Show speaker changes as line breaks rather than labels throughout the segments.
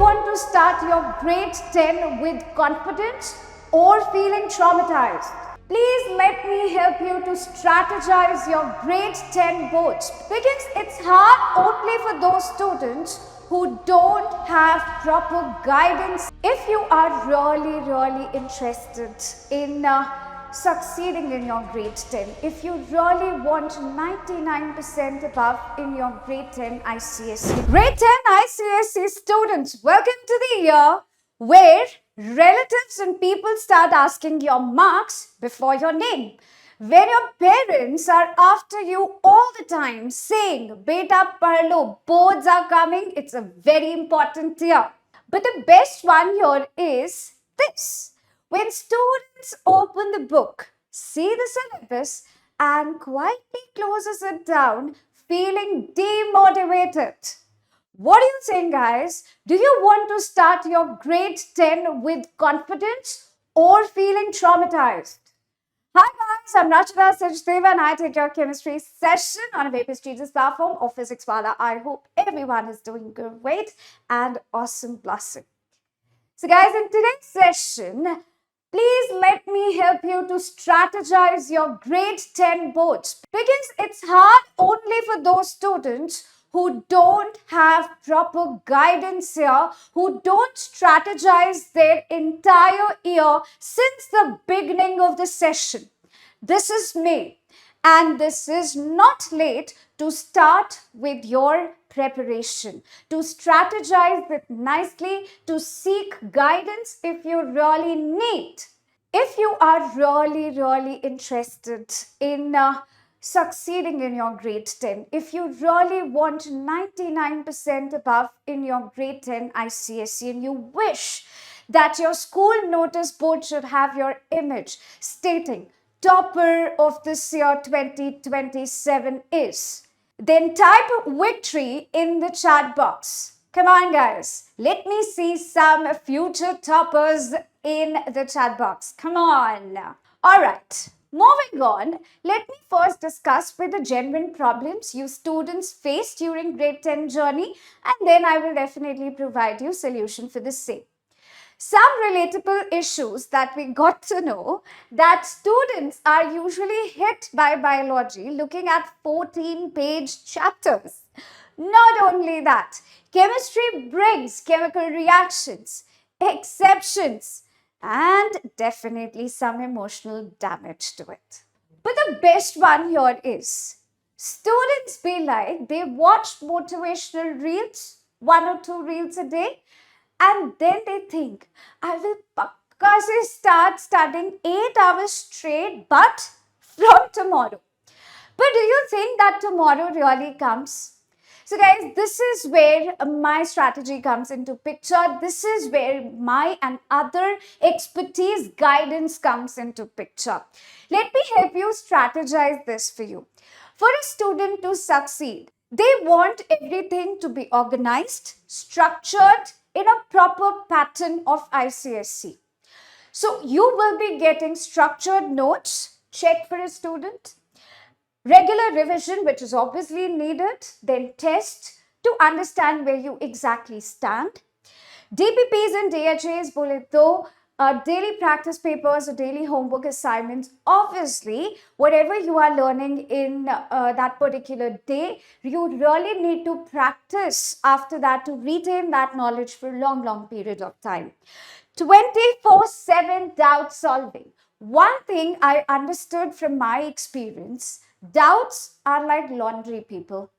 want to start your grade 10 with confidence or feeling traumatized? Please let me help you to strategize your grade 10 boards, because it's hard only for those students who don't have proper guidance. If you are really interested in succeeding in your grade 10, if you really want 99% above in your grade 10 ICSE. Grade 10 ICSE students, welcome to the year where relatives and people start asking your marks before your name. When your parents are after you all the time saying, Beta Parlo, boards are coming, it's a very important year. But the best one here is this. When students open the book, see the syllabus, and quietly closes it down, feeling demotivated. What do you think, guys? Do you want to start your grade 10 with confidence or feeling traumatized? Hi guys, I'm Rachana Sachdeva and I take your chemistry session on a Vapor Teachers platform of Physics Wala. I hope everyone is doing great and awesome blossom. So guys, in today's session, please let me help you to strategize your grade 10 boards, because it's hard only for those students who don't have proper guidance here, who don't strategize their entire year since the beginning of the session. This is May, and this is not late to start with your preparation, to strategize it nicely, to seek guidance if you really need. If you are really interested in succeeding in your grade 10, if you really want 99% above in your grade 10 ICSE and you wish that your school notice board should have your image stating topper of this year 2027 is, then type victory in the chat box. Come on guys, let me see some future toppers in the chat box. Come on. Alright, moving on, let me first discuss with the genuine problems you students face during grade 10 journey, and then I will definitely provide you solution for the same. Some relatable issues that we got to know, that students are usually hit by biology looking at 14-page chapters. Not only that, chemistry brings chemical reactions, exceptions, and definitely some emotional damage to it. But the best one here is, students be like they watch motivational reels, 1 or 2 reels a day, and then they think, I will pakka se start studying 8 hours straight, but from tomorrow. But do you think that tomorrow really comes? So guys, this is where my strategy comes into picture. This is where my and other expertise guidance comes into picture. Let me help you strategize this for you. For a student to succeed, they want everything to be organized, structured in a proper pattern of ICSE. So you will be getting structured notes, check for a student, regular revision, which is obviously needed, then test to understand where you exactly stand. DPPs and DHAs, bole to daily practice papers or daily homework assignments. Obviously, whatever you are learning in that particular day, you really need to practice after that to retain that knowledge for a long period of time. 24/7 doubt solving. One thing I understood from my experience, doubts are like laundry, people.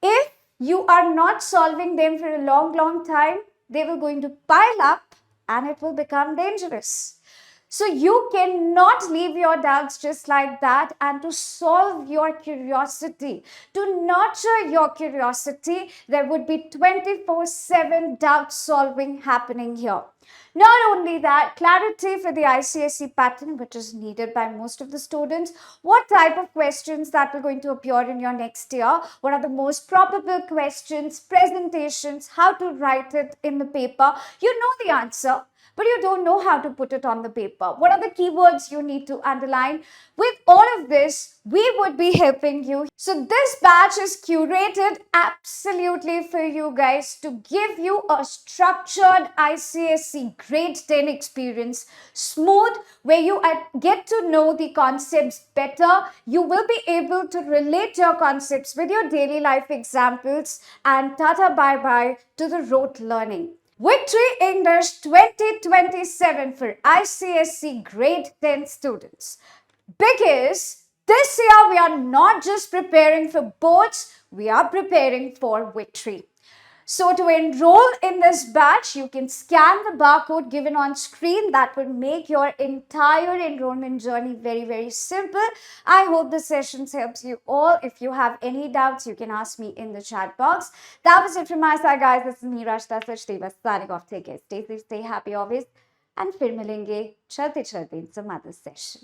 If you are not solving them for a long time, they will going to pile up and it will become dangerous. So you cannot leave your doubts just like that, and to solve your curiosity, to nurture your curiosity, there would be 24/7 doubt solving happening here. Not only that, clarity for the ICSE pattern, which is needed by most of the students. What type of questions that are going to appear in your next year? What are the most probable questions, presentations, how to write it in the paper? You know the answer, but you don't know how to put it on the paper. What are the keywords you need to underline? With all of this, we would be helping you. So this batch is curated absolutely for you guys to give you a structured ICSE grade 10 experience, smooth, where you get to know the concepts better. You will be able to relate your concepts with your daily life examples, and tata bye bye to the rote learning. Victory English 2027 for ICSE grade 10 students. Because this year we are not just preparing for boards, we are preparing for victory. So to enroll in this batch, you can scan the barcode given on screen. That would make your entire enrollment journey very, very simple. I hope this session helps you all. If you have any doubts, you can ask me in the chat box. That was it from my side, guys. This is me, Rashta Sachdeva, signing off. Take care. Stay safe, stay happy always. And फिर मिलेंगे चलते चलते in some other session.